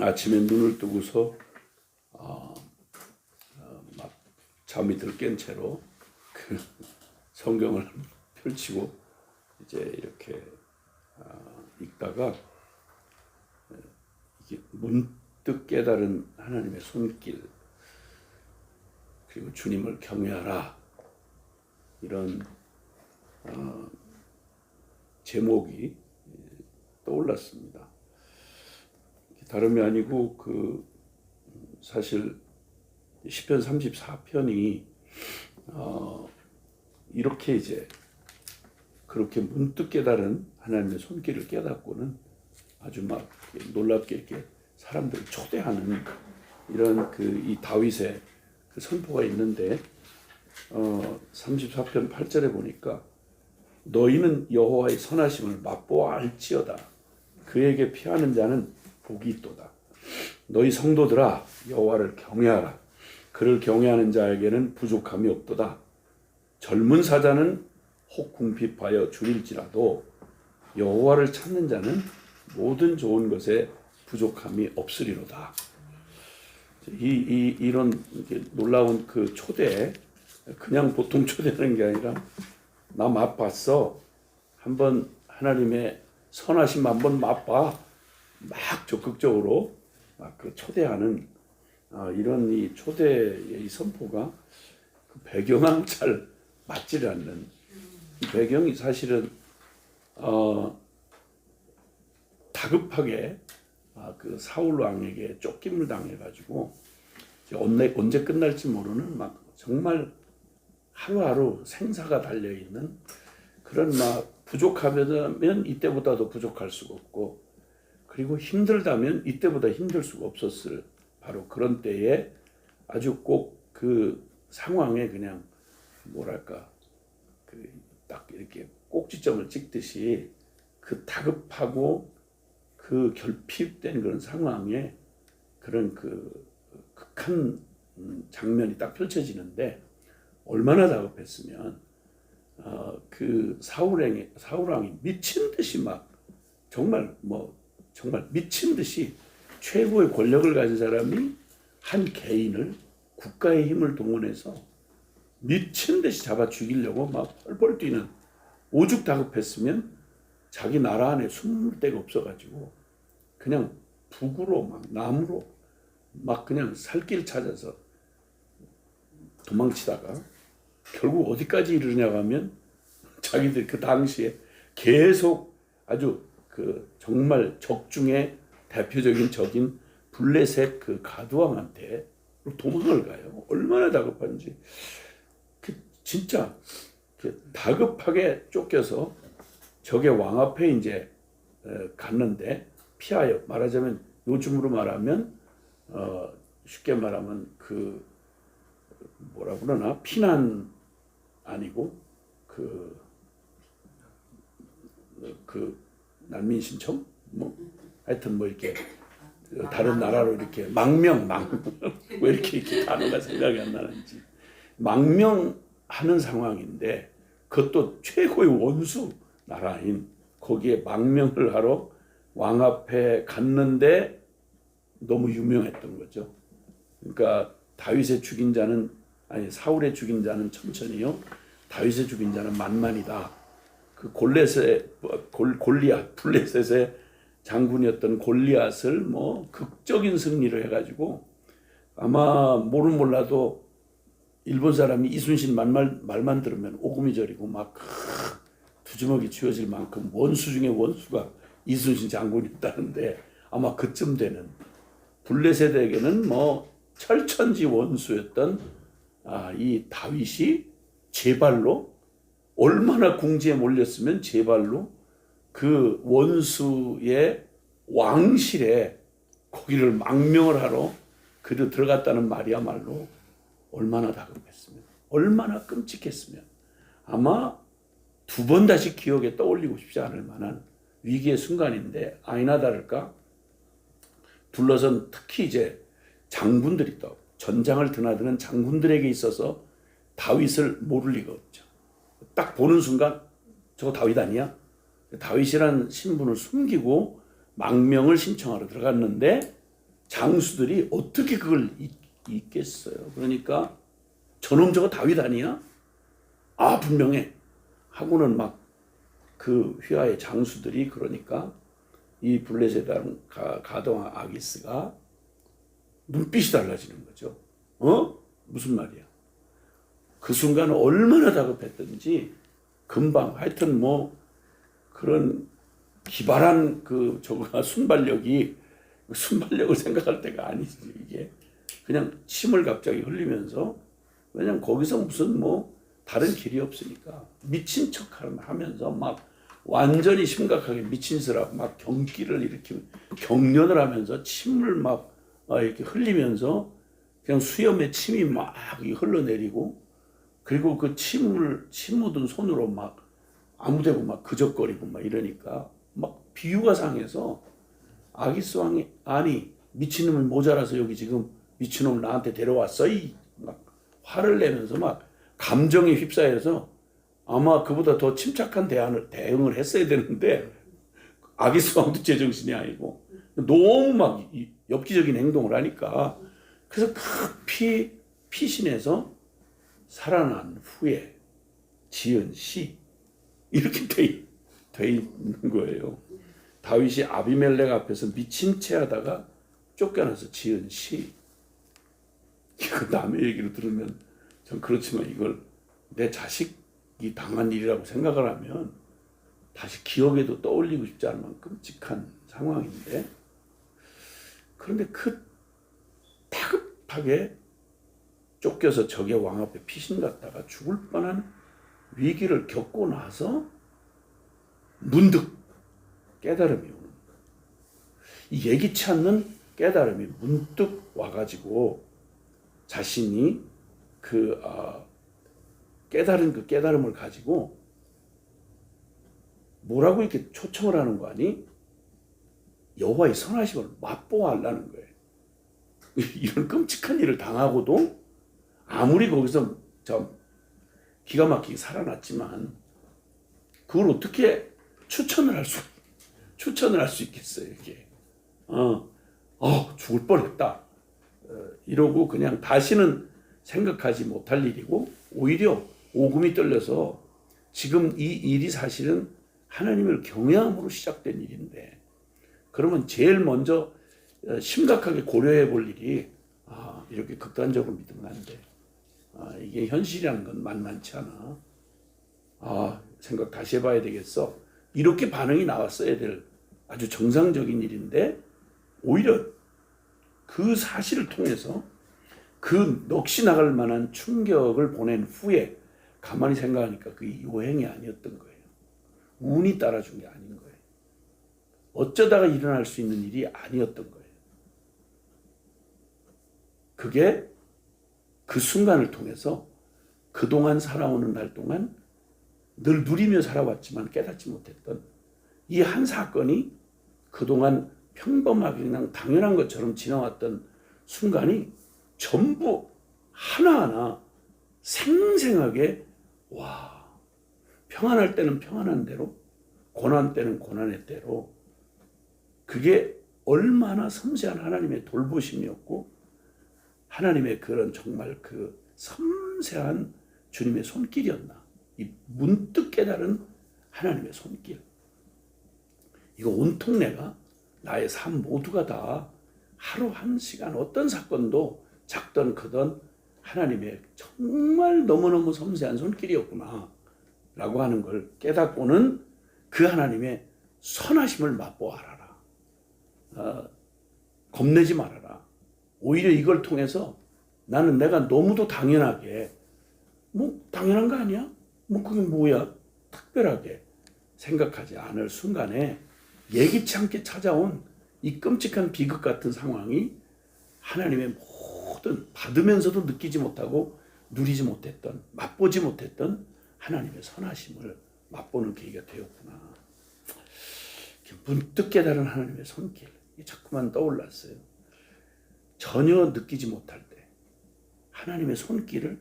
아침에 눈을 뜨고서 막 잠이 들깬 채로 그 성경을 펼치고 이제 이렇게 읽다가 이게 문득 깨달은 하나님의 손길, 그리고 주님을 경외하라, 이런 제목이 떠올랐습니다. 다름이 아니고 사실 시편 34편이 이렇게 이제 그렇게 문득 깨달은 하나님의 손길을 깨닫고는 아주 막 놀랍게 이렇게 사람들을 초대하는 이런 이 다윗의 그 선포가 있는데 34편 8절에 보니까 너희는 여호와의 선하심을 맛보아 알지어다. 그에게 피하는 자는 복이 있도다. 너희 성도들아 여호와를 경외하라. 그를 경외하는 자에게는 부족함이 없도다. 젊은 사자는 혹 궁핍하여 줄일지라도 여호와를 찾는 자는 모든 좋은 것에 부족함이 없으리로다. 이런 놀라운 그 초대, 그냥 보통 초대하는 게 아니라 나 맛봤어. 한번 하나님의 선하심 한번 맛봐. 막 적극적으로 막 초대하는 이런 이 초대의 이 선포가 그 배경랑 잘 맞지를 않는, 이 배경이 사실은 다급하게 그 사울 왕에게 쫓김을 당해가지고 언제 끝날지 모르는 막 정말 하루하루 생사가 달려 있는 그런 막 부족하면 이때보다도 부족할 수가 없고, 그리고 힘들다면 이때보다 힘들 수가 없었을 바로 그런 때에 아주 꼭 그 상황에 그냥 뭐랄까 딱 이렇게 꼭지점을 찍듯이 그 다급하고 그 결핍된 그런 상황에 그런 그 극한 장면이 딱 펼쳐지는데, 얼마나 다급했으면 그 사울 왕이 미친 듯이 막 정말 미친 듯이 최고의 권력을 가진 사람이 한 개인을 국가의 힘을 동원해서 미친 듯이 잡아 죽이려고 막 펄펄 뛰는, 오죽 다급했으면 자기 나라 안에 숨을 데가 없어가지고 그냥 북으로 막 남으로 막 그냥 살길 찾아서 도망치다가 결국 어디까지 이르냐고 하면 자기들 그 당시에 계속 아주 정말 적 중에 대표적인 적인 블레셋 그 가두왕한테 도망을 가요. 얼마나 다급한지. 진짜 다급하게 쫓겨서 적의 왕 앞에 이제 갔는데, 피하여, 말하자면 요즘으로 말하면 쉽게 말하면 뭐라 그러나, 피난 아니고 난민 신청, 하여튼 이렇게 다른 나라로 이렇게 망명 왜 이렇게 단어가 생각이 안 나는지, 망명하는 상황인데, 그것도 최고의 원수 나라인 거기에 망명을 하러 왕 앞에 갔는데 너무 유명했던 거죠. 그러니까 다윗의 죽인 자는, 아니 사울의 죽인 자는 천천히요, 다윗의 죽인 자는 만만이다. 그 골리앗, 블레셋의 장군이었던 골리앗을 극적인 승리를 해가지고, 아마 모르는 몰라도 일본 사람이 이순신 말만 들으면 오금이 저리고 막 두주먹이 쥐어질 만큼 원수 중에 원수가 이순신 장군이었다는데, 아마 그쯤 되는 블레셋에게는 철천지 원수였던 이 다윗이 제발로, 얼마나 궁지에 몰렸으면 제발로 그 원수의 왕실에 거기를 망명을 하러 그도 들어갔다는 말이야말로 얼마나 다급했으면, 얼마나 끔찍했으면, 아마 두 번 다시 기억에 떠올리고 싶지 않을 만한 위기의 순간인데, 아니나 다를까 둘러선 특히 이제 장군들이, 또 전장을 드나드는 장군들에게 있어서 다윗을 모를 리가 없죠. 딱 보는 순간 저거 다윗 아니야? 다윗이라는 신분을 숨기고 망명을 신청하러 들어갔는데 장수들이 어떻게 그걸 잊겠어요. 그러니까 저놈 저거 다윗 아니야? 아 분명해 하고는 막 그 휘하의 장수들이 그러니까 이 블레셋 가동 아기스가 눈빛이 달라지는 거죠. 무슨 말이야? 그 순간 얼마나 다급했던지 금방 하여튼 뭐 그런 기발한 그 저거가 순발력을 생각할 때가 아니지 이게 그냥 침을 갑자기 흘리면서 왜냐면 거기서 무슨 뭐 다른 길이 없으니까 미친 척 하면서 막 완전히 심각하게 미친 짓을 막 경기를 일으키며 경련을 하면서 침을 막 이렇게 흘리면서 그냥 수염에 침이 막 흘러내리고 그리고 그 침 묻은 손으로 막 아무데고 막 그적거리고 막 이러니까 막 비유가 상해서 아기스 왕이 아니 미친놈을 모자라서 여기 지금 미친놈을 나한테 데려왔어 막 화를 내면서 막 감정에 휩싸여서 아마 그보다 더 침착한 대응을 했어야 되는데 아기스 왕도 제정신이 아니고 너무 막 엽기적인 행동을 하니까 그래서 급히 피신해서 살아난 후에 지은 시 이렇게 돼 있는 거예요. 다윗이 아비멜렉 앞에서 미친 채 하다가 쫓겨나서 지은 시. 이거 남의 얘기를 들으면 전 그렇지만 이걸 내 자식이 당한 일이라고 생각을 하면 다시 기억에도 떠올리고 싶지 않을 만큼 끔찍한 상황인데 그런데 그 다급하게 쫓겨서 적의 왕 앞에 피신 갔다가 죽을 뻔한 위기를 겪고 나서 문득 깨달음이 오는 거예요. 이 예기치 않는 깨달음이 문득 와가지고 자신이 깨달은 그 깨달음을 가지고 뭐라고 이렇게 초청을 하는 거 아니? 여호와의 선하심을 맛보아하려는 거예요. 이런 끔찍한 일을 당하고도 아무리 거기서 기가 막히게 살아났지만 그걸 어떻게 추천을 할 수 있겠어요, 이게. 죽을 뻔했다. 이러고 그냥 다시는 생각하지 못할 일이고 오히려 오금이 떨려서 지금 이 일이 사실은 하나님을 경외함으로 시작된 일인데 그러면 제일 먼저 심각하게 고려해 볼 일이 이렇게 극단적으로 믿으면 안 돼. 이게 현실이라는 건 만만치 않아. 생각 다시 해봐야 되겠어. 이렇게 반응이 나왔어야 될 아주 정상적인 일인데 오히려 그 사실을 통해서 그 넋이 나갈 만한 충격을 보낸 후에 가만히 생각하니까 그게 요행이 아니었던 거예요. 운이 따라준 게 아닌 거예요. 어쩌다가 일어날 수 있는 일이 아니었던 거예요. 그게 그 순간을 통해서 그동안 살아오는 날 동안 늘 누리며 살아왔지만 깨닫지 못했던 이 한 사건이 그동안 평범하게 그냥 당연한 것처럼 지나왔던 순간이 전부 하나하나 생생하게 평안할 때는 평안한 대로 고난 때는 고난의 대로 그게 얼마나 섬세한 하나님의 돌보심이었고 하나님의 그런 정말 그 섬세한 주님의 손길이었나. 이 문득 깨달은 하나님의 손길. 이거 온통 내가 나의 삶 모두가 다 하루 한 시간 어떤 사건도 작던 크던 하나님의 정말 너무너무 섬세한 손길이었구나 라고 하는 걸 깨닫고는 그 하나님의 선하심을 맛보아라. 겁내지 말아라. 오히려 이걸 통해서 나는 내가 너무도 당연하게 당연한 거 아니야? 그게 뭐야? 특별하게 생각하지 않을 순간에 예기치 않게 찾아온 이 끔찍한 비극 같은 상황이 하나님의 모든 받으면서도 느끼지 못하고 누리지 못했던 맛보지 못했던 하나님의 선하심을 맛보는 계기가 되었구나. 문득 깨달은 하나님의 손길 자꾸만 떠올랐어요. 전혀 느끼지 못할 때 하나님의 손길을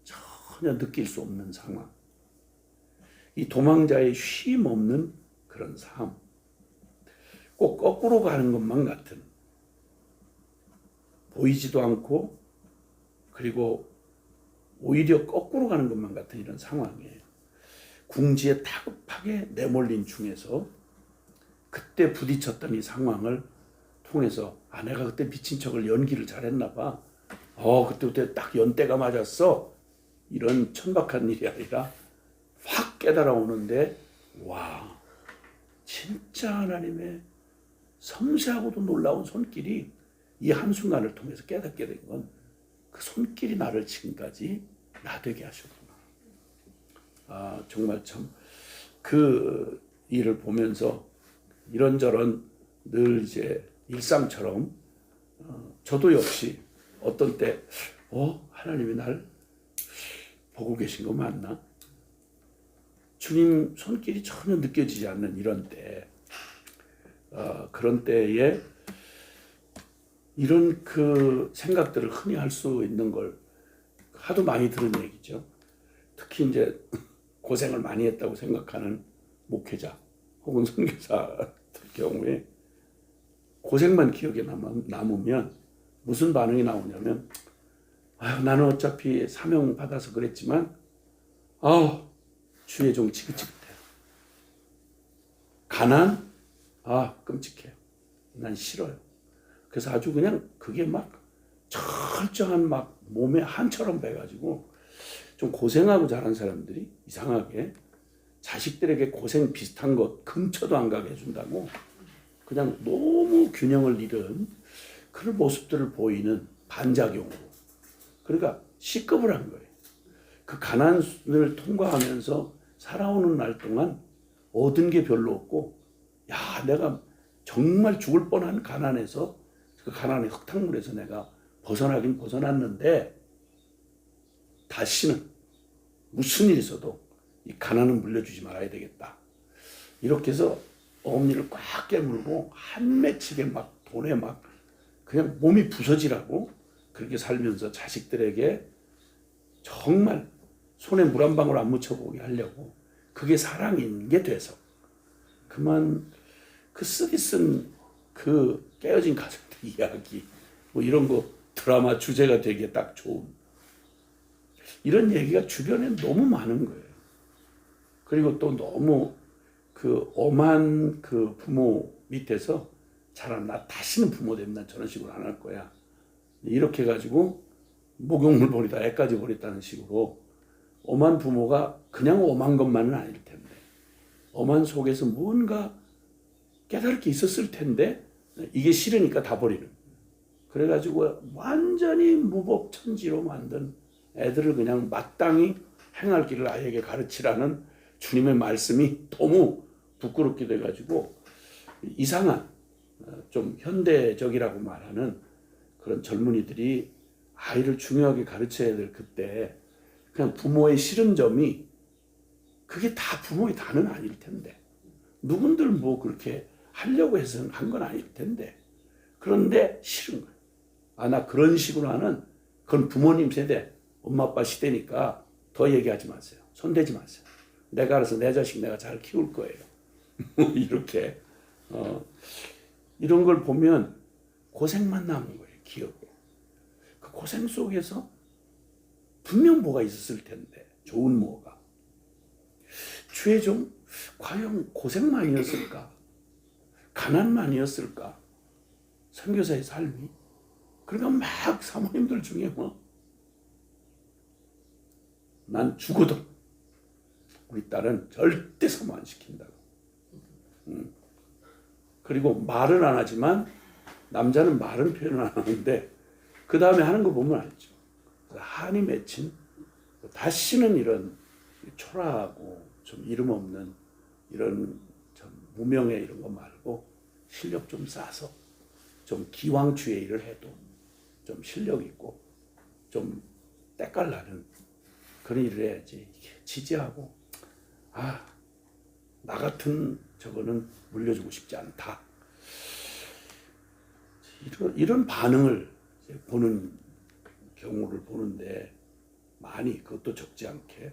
전혀 느낄 수 없는 상황. 이 도망자의 쉼 없는 그런 삶. 꼭 거꾸로 가는 것만 같은 보이지도 않고 그리고 오히려 거꾸로 가는 것만 같은 이런 상황이에요. 궁지에 다급하게 내몰린 중에서 그때 부딪혔던 이 상황을 통해서 내가 그때 미친 척을 연기를 잘했나 봐. 그때 딱 연대가 맞았어. 이런 천박한 일이 아니라 확 깨달아 오는데 와, 진짜 하나님의 섬세하고도 놀라운 손길이 이 한순간을 통해서 깨닫게 된 건 그 손길이 나를 지금까지 나되게 하셨구나. 정말 참 그 일을 보면서 이런저런 늘 이제 일상처럼 저도 역시 어떤 때 하나님이 날 보고 계신 거 맞나? 주님 손길이 전혀 느껴지지 않는 이런 때, 그런 때에 이런 그 생각들을 흔히 할 수 있는 걸 하도 많이 들은 얘기죠. 특히 이제 고생을 많이 했다고 생각하는 목회자 혹은 선교사들 경우에 고생만 기억에 남으면 무슨 반응이 나오냐면 나는 어차피 사명 받아서 그랬지만 주의 종 지긋지긋해요. 가난? 끔찍해요. 난 싫어요. 그래서 아주 그냥 그게 막 철저한 막 몸에 한처럼 배가지고 좀 고생하고 자란 사람들이 이상하게 자식들에게 고생 비슷한 것 근처도 안 가게 해준다고 그냥 너무 균형을 잃은 그런 모습들을 보이는 반작용으로. 그러니까 C급을 한 거예요. 그 가난을 통과하면서 살아오는 날 동안 얻은 게 별로 없고 내가 정말 죽을 뻔한 가난에서 그 가난의 흙탕물에서 내가 벗어나긴 벗어났는데 다시는 무슨 일이 있어도 이 가난은 물려주지 말아야 되겠다. 이렇게 해서 어금니를 꽉 깨물고 한 맺히게 막 돈에 막 그냥 몸이 부서지라고 그렇게 살면서 자식들에게 정말 손에 물 한 방울 안 묻혀보게 하려고 그게 사랑인 게 돼서 그만 그 쓰디 쓴 그 깨어진 가족들 이야기 뭐 이런 거 드라마 주제가 되기에 딱 좋은 이런 얘기가 주변에 너무 많은 거예요. 그리고 또 너무 그 엄한 그 부모 밑에서 자란 나 다시는 부모 되면 난 저런 식으로 안 할 거야. 이렇게 해가지고 목욕물 버리다 애까지 버렸다는 식으로 엄한 부모가 그냥 엄한 것만은 아닐 텐데 엄한 속에서 뭔가 깨달을 게 있었을 텐데 이게 싫으니까 다 버리는. 그래가지고 완전히 무법천지로 만든 애들을 그냥 마땅히 행할 길을 아이에게 가르치라는 주님의 말씀이 너무 부끄럽게 돼가지고 이상한 좀 현대적이라고 말하는 그런 젊은이들이 아이를 중요하게 가르쳐야 될 그때 그냥 부모의 싫은 점이 그게 다 부모의 다는 아닐 텐데 누군들 뭐 그렇게 하려고 해서 한 건 아닐 텐데 그런데 싫은 거예요. 나 그런 식으로 하는 그건 부모님 세대 엄마 아빠 시대니까 더 얘기하지 마세요. 손대지 마세요. 내가 알아서 내 자식 내가 잘 키울 거예요. 이렇게 이런 걸 보면 고생만 남은 거예요. 기억에. 그 고생 속에서 분명 뭐가 있었을 텐데 좋은 뭐가. 주의 종 과연 고생만이었을까? 가난만이었을까? 선교사의 삶이. 그러니까 막 사모님들 중에 난 죽어도 우리 딸은 절대 사모 안 시킨다고. 그리고 말은 안 하지만 남자는 말은 표현 안 하는데 그 다음에 하는 거 보면 알죠. 한이 맺힌 다시는 이런 초라하고 좀 이름 없는 이런 좀 무명의 이런 거 말고 실력 좀 쌓아서 좀 기왕주의 일을 해도 좀 실력 있고 좀 때깔 나는 그런 일을 해야지. 지지하고 나 같은 저거는 물려주고 싶지 않다. 이런 반응을 보는 경우를 보는데 많이 그것도 적지 않게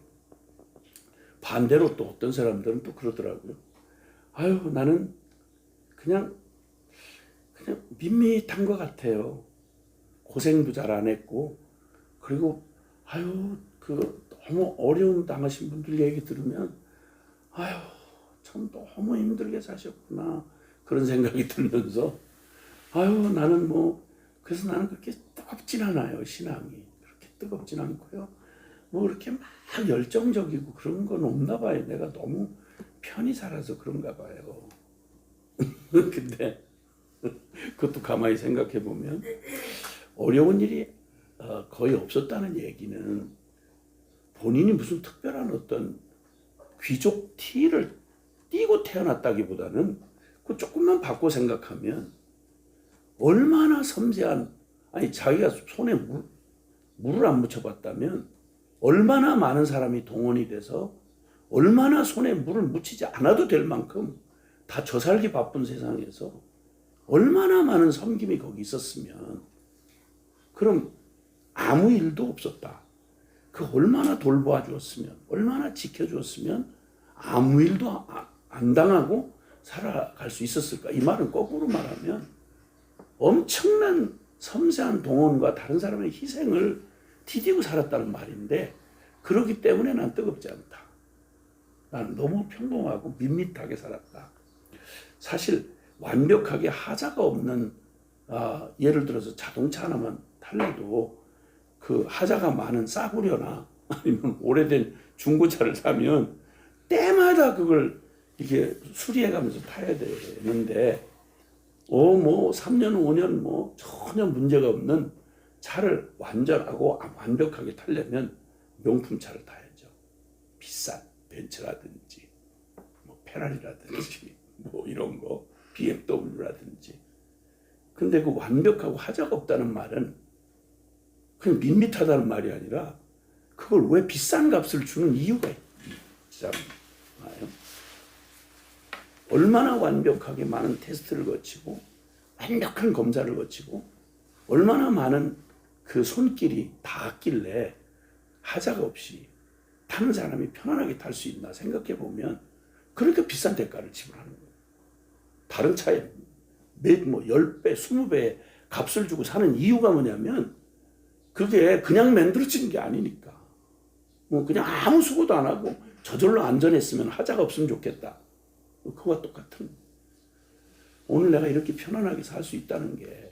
반대로 또 어떤 사람들은 또 그러더라고요. 나는 그냥 밋밋한 것 같아요. 고생도 잘 안 했고, 그리고 아유 그 너무 어려움 당하신 분들 얘기 들으면 아유 참 너무 힘들게 사셨구나 그런 생각이 들면서 아유 나는 뭐 그래서 나는 그렇게 뜨겁진 않아요. 신앙이 그렇게 뜨겁진 않고요. 뭐 그렇게 막 열정적이고 그런 건 없나 봐요. 내가 너무 편히 살아서 그런가 봐요. 근데 그것도 가만히 생각해 보면 어려운 일이 거의 없었다는 얘기는 본인이 무슨 특별한 어떤 귀족 티를 띠고 태어났다기보다는 그 조금만 바꿔 생각하면 얼마나 섬세한, 아니 자기가 손에 물을 안 묻혀봤다면 얼마나 많은 사람이 동원이 돼서 얼마나 손에 물을 묻히지 않아도 될 만큼 다 져살기 바쁜 세상에서 얼마나 많은 섬김이 거기 있었으면 그럼 아무 일도 없었다. 그 얼마나 돌보아 주었으면, 얼마나 지켜주었으면 아무 일도 안 당하고 살아갈 수 있었을까? 이 말은 거꾸로 말하면 엄청난 섬세한 동원과 다른 사람의 희생을 디디고 살았다는 말인데, 그렇기 때문에 난 뜨겁지 않다. 나는 너무 평범하고 밋밋하게 살았다. 사실 완벽하게 하자가 없는, 예를 들어서 자동차 하나만 탈래도 그 하자가 많은 싸구려나 아니면 오래된 중고차를 사면 때마다 그걸 이게 수리해가면서 타야 되는데, 뭐 3년 5년 뭐 전혀 문제가 없는 차를 완전하고 완벽하게 타려면 명품 차를 타야죠. 비싼 벤츠라든지 뭐 페라리라든지 뭐 이런 거, BMW라든지. 근데 그 완벽하고 하자가 없다는 말은 그냥 밋밋하다는 말이 아니라 그걸 왜 비싼 값을 주는 이유가 있잖아요. 얼마나 완벽하게 많은 테스트를 거치고 완벽한 검사를 거치고 얼마나 많은 그 손길이 닿았길래 하자가 없이 타는 사람이 편안하게 탈 수 있나 생각해 보면 그러니까 비싼 대가를 지불하는 거예요. 다른 차에 뭐 10배, 20배 값을 주고 사는 이유가 뭐냐면 그게 그냥 만들어지는 게 아니니까. 뭐 그냥 아무 수고도 안 하고 저절로 안전했으면 하자가 없으면 좋겠다. 그거와 똑같은. 오늘 내가 이렇게 편안하게 살 수 있다는 게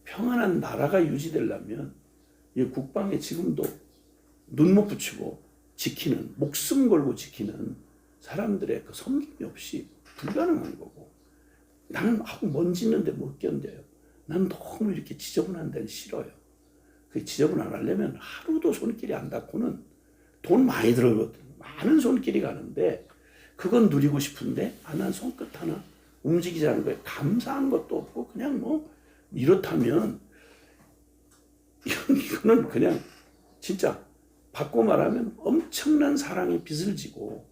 평안한 나라가 유지되려면 이 국방에 지금도 눈 못 붙이고 지키는, 목숨 걸고 지키는 사람들의 그 섬김이 없이 불가능한 거고, 나는 하고 먼지 있는데 못 견뎌요. 난 너무 이렇게 지저분한 데는 싫어요. 그 지저분 안 하려면 하루도 손길이 안 닿고는 돈 많이 들어거든. 많은 손길이 가는데 그건 누리고 싶은데 난 손끝 하나 움직이지 않은 거에 감사한 것도 없고 그냥 뭐 이렇다면 이거는 그냥 진짜 바꿔 말하면 엄청난 사랑의 빚을 지고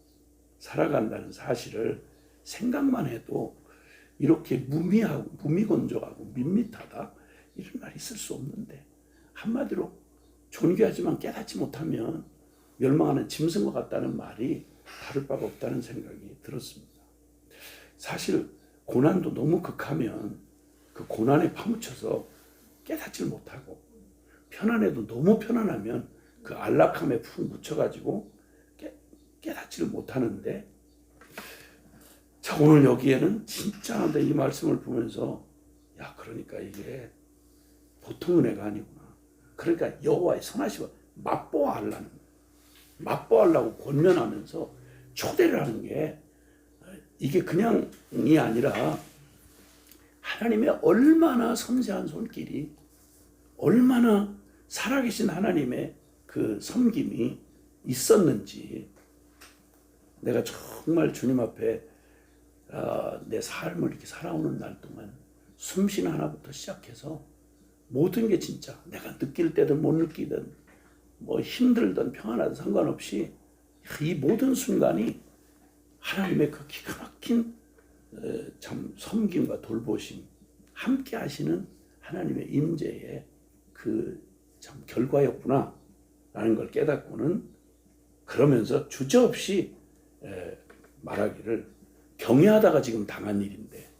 살아간다는 사실을 생각만 해도 이렇게 무미하고 무미건조하고 밋밋하다 이런 말이 있을 수 없는데, 한마디로 존귀하지만 깨닫지 못하면 멸망하는 짐승과 같다는 말이 다를 바가 없다는 생각이 들었습니다. 사실 고난도 너무 극하면 그 고난에 파묻혀서 깨닫지를 못하고, 편안해도 너무 편안하면 그 안락함에 푹 묻혀가지고 깨닫지를 못하는데, 자 오늘 여기에는 진짜 이 말씀을 보면서 야 그러니까 이게 보통 은혜가 아니구나. 그러니까 여호와의 선하심을 맛보아하려고 권면하면서 초대를 하는 게, 이게 그냥이 아니라 하나님의 얼마나 섬세한 손길이, 얼마나 살아계신 하나님의 그 섬김이 있었는지, 내가 정말 주님 앞에 내 삶을 이렇게 살아오는 날 동안 숨쉬는 하나부터 시작해서 모든 게 진짜 내가 느낄 때든 못 느끼든 뭐 힘들든 평안하든 상관없이 이 모든 순간이 하나님의 그 기가 막힌 참 섬김과 돌보심, 함께 하시는 하나님의 임재의 그 참 결과였구나 라는 걸 깨닫고는, 그러면서 주저없이 말하기를 경외하다가 지금 당한 일인데,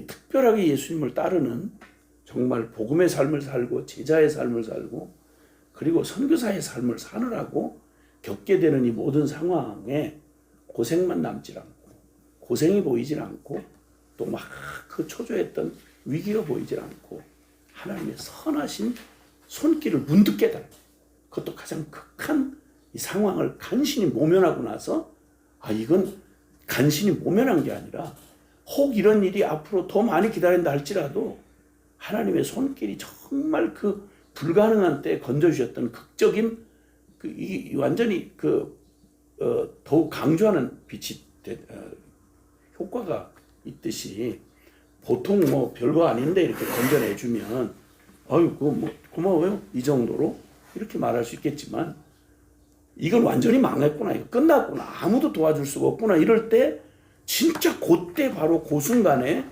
특별하게 예수님을 따르는 정말 복음의 삶을 살고 제자의 삶을 살고 그리고 선교사의 삶을 사느라고 겪게 되는 이 모든 상황에 고생만 남질 않고 고생이 보이질 않고 또 막 그 초조했던 위기가 보이질 않고 하나님의 선하신 손길을 문득 깨달아. 그것도 가장 극한 이 상황을 간신히 모면하고 나서 이건 간신히 모면한 게 아니라 혹 이런 일이 앞으로 더 많이 기다린다 할지라도 하나님의 손길이 정말 그 불가능한 때에 건져주셨던 극적인 완전히 더욱 강조하는 빛이 효과가 있듯이 보통 뭐 별거 아닌데 이렇게 건져내주면 고마워요 이 정도로 이렇게 말할 수 있겠지만 이건 완전히 망했구나 이거 끝났구나 아무도 도와줄 수가 없구나 이럴 때 진짜 그때 바로 그 순간에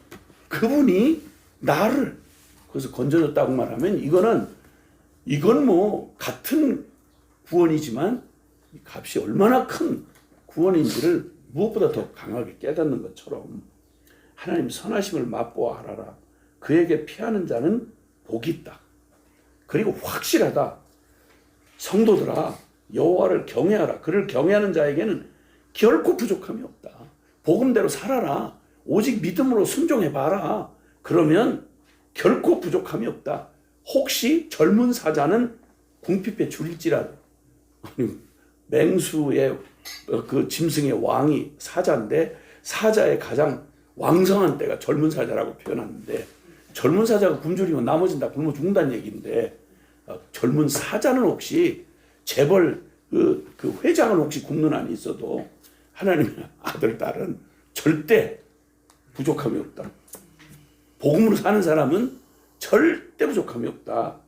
그분이 나를 그래서 건져줬다고 말하면 이건 뭐 같은 구원이지만 값이 얼마나 큰 구원인지를 무엇보다 더 강하게 깨닫는 것처럼 하나님 선하심을 맛보아 알아라. 그에게 피하는 자는 복이 있다. 그리고 확실하다. 성도들아 여호와를 경외하라. 그를 경외하는 자에게는 결코 부족함이 없다. 복음대로 살아라. 오직 믿음으로 순종해봐라. 그러면 결코 부족함이 없다. 혹시 젊은 사자는 궁핍에 줄일지라도 맹수의 그 짐승의 왕이 사자인데 사자의 가장 왕성한 때가 젊은 사자라고 표현하는데 젊은 사자가 굶주리면 나머지는 다 굶어 죽는다는 얘기인데 젊은 사자는 혹시 재벌 그 회장은 혹시 굶는 한이 있어도 하나님의 아들 딸은 절대 부족함이 없다. 복음으로 사는 사람은 절대 부족함이 없다.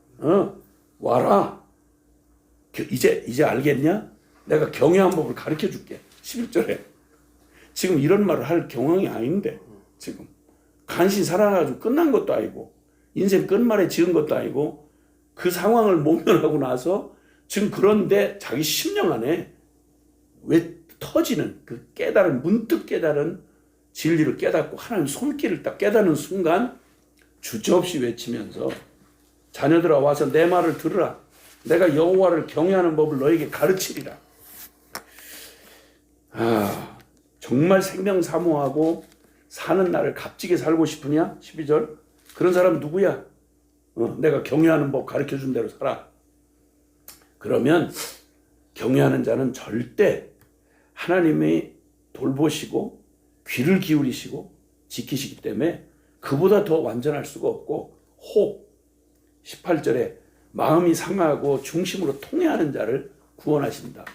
와라. 이제 알겠냐? 내가 경외한 법을 가르쳐 줄게. 11절에. 지금 이런 말을 할 경황이 아닌데 지금 간신히 살아가지고 끝난 것도 아니고 인생 끝말에 지은 것도 아니고 그 상황을 모면하고 나서 지금 그런데 자기 심령 안에 왜 터지는 그 깨달은 문득 깨달은 진리를 깨닫고 하나님 손길을 딱 깨닫는 순간 주저없이 외치면서 자녀들아 와서 내 말을 들으라. 내가 여호와를 경외하는 법을 너에게 가르치리라. 정말 생명 사모하고 사는 날을 값지게 살고 싶으냐? 12절. 그런 사람 누구야? 내가 경외하는 법 가르쳐준 대로 살아. 그러면 경외하는 자는 절대 하나님이 돌보시고 귀를 기울이시고 지키시기 때문에 그보다 더 완전할 수가 없고 혹 18절에 마음이 상하고 중심으로 통회하는 자를 구원하신다.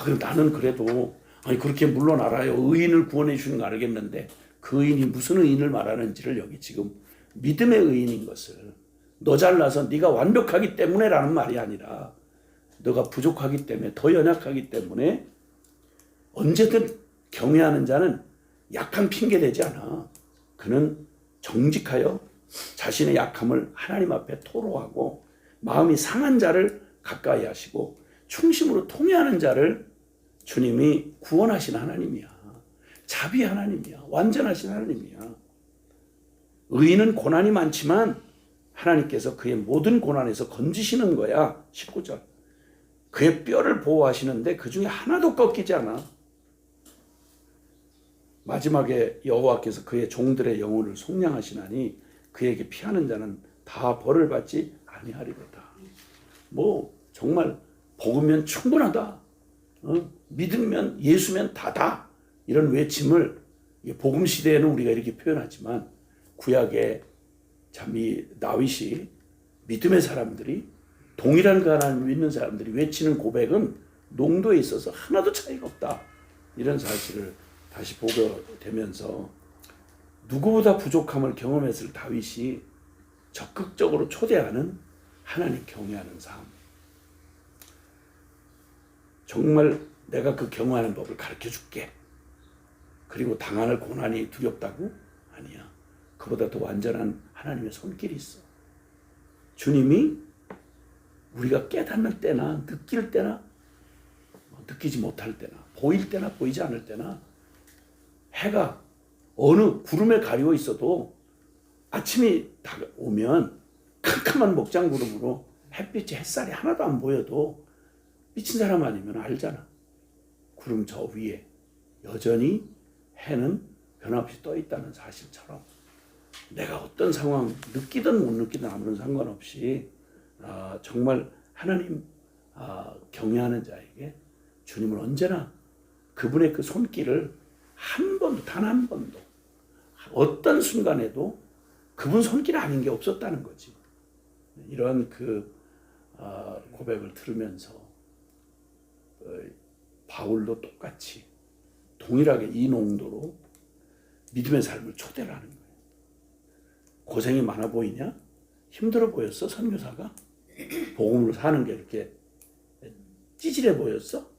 그럼 나는 그래도 그렇게 물론 알아요. 의인을 구원해 주는 거 알겠는데 그 의인이 무슨 의인을 말하는지를 여기 지금 믿음의 의인인 것을 너 잘나서 네가 완벽하기 때문에 라는 말이 아니라 너가 부족하기 때문에 더 연약하기 때문에 언제든 경외하는 자는 약한 핑계 대지 않아. 그는 정직하여 자신의 약함을 하나님 앞에 토로하고 마음이 상한 자를 가까이 하시고 충심으로 통회하는 자를 주님이 구원하신 하나님이야. 자비 하나님이야. 완전하신 하나님이야. 의인은 고난이 많지만 하나님께서 그의 모든 고난에서 건지시는 거야. 19절. 그의 뼈를 보호하시는데 그 중에 하나도 꺾이지 않아. 마지막에 여호와께서 그의 종들의 영혼을 속량하시나니 그에게 피하는 자는 다 벌을 받지 아니하리로다. 정말 복으면 충분하다. 믿으면 예수면 다다. 이런 외침을 복음 시대에는 우리가 이렇게 표현하지만 구약에 참 이 다윗이 믿음의 사람들이 동일한 그 하나님을 믿는 사람들이 외치는 고백은 농도에 있어서 하나도 차이가 없다. 이런 사실을 다시 보게 되면서 누구보다 부족함을 경험했을 다윗이 적극적으로 초대하는 하나님 경외하는 삶. 정말 내가 그 경외하는 법을 가르쳐 줄게. 그리고 당할 고난이 두렵다고? 아니야. 그보다 더 완전한 하나님의 손길이 있어. 주님이 우리가 깨닫는 때나 느낄 때나 느끼지 못할 때나 보일 때나 보이지 않을 때나 해가 어느 구름에 가리워 있어도 아침이 오면 캄캄한 목장 구름으로 햇빛이 햇살이 하나도 안 보여도 미친 사람 아니면 알잖아. 구름 저 위에 여전히 해는 변함없이 떠 있다는 사실처럼 내가 어떤 상황 느끼든 못 느끼든 아무런 상관없이 정말 하나님 경외하는 자에게 주님을 언제나 그분의 그 손길을 한 번도 단 한 번도 어떤 순간에도 그분 손길 아닌 게 없었다는 거지. 이런 그 고백을 들으면서 바울도 똑같이 동일하게 이 농도로 믿음의 삶을 초대를 하는 거예요. 고생이 많아 보이냐? 힘들어 보였어? 선교사가? 복음으로 사는 게 이렇게 찌질해 보였어?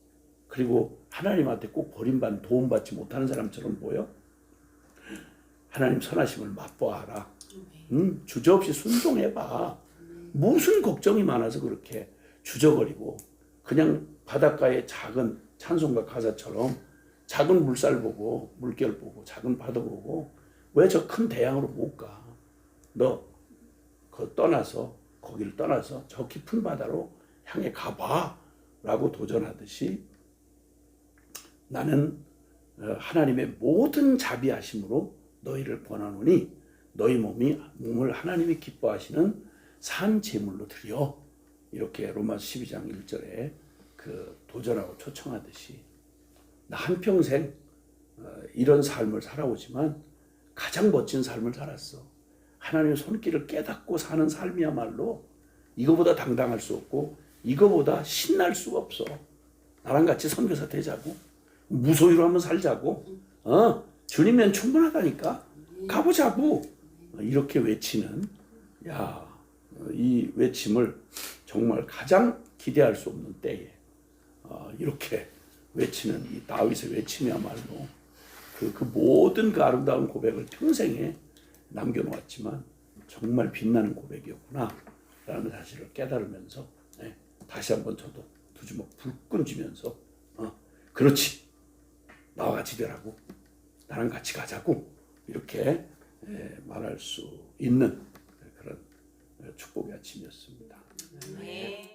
그리고 하나님한테 꼭 버림받는 도움받지 못하는 사람처럼 보여? 하나님 선하심을 맛보아라. 주저없이 순종해봐. 무슨 걱정이 많아서 그렇게 주저거리고 그냥 바닷가의 작은 찬송가 가사처럼 작은 물살 보고 물결 보고 작은 바다 보고 왜 저 큰 대양으로 못 가? 너 거기를 떠나서 저 깊은 바다로 향해 가봐 라고 도전하듯이 나는 하나님의 모든 자비하심으로 너희를 권하노니 너희 몸을 하나님이 기뻐하시는 산 제물로 드려. 이렇게 로마서 12장 1절에 그 도전하고 초청하듯이 나 한평생 이런 삶을 살아오지만 가장 멋진 삶을 살았어. 하나님의 손길을 깨닫고 사는 삶이야말로 이거보다 당당할 수 없고 이거보다 신날 수가 없어. 나랑 같이 선교사 되자고. 무소유로 한번 살자고. 주님면 충분하다니까. 가보자고. 이렇게 외치는 이 외침을 정말 가장 기대할 수 없는 때에 이렇게 외치는 이 다윗의 외침이야말로 그 모든 그 아름다운 고백을 평생에 남겨놓았지만 정말 빛나는 고백이었구나 라는 사실을 깨달으면서 다시 한번 저도 두 주먹 불끈 쥐면서 그렇지 나와 같이 되라고 나랑 같이 가자고 이렇게 말할 수 있는 그런 축복의 아침이었습니다.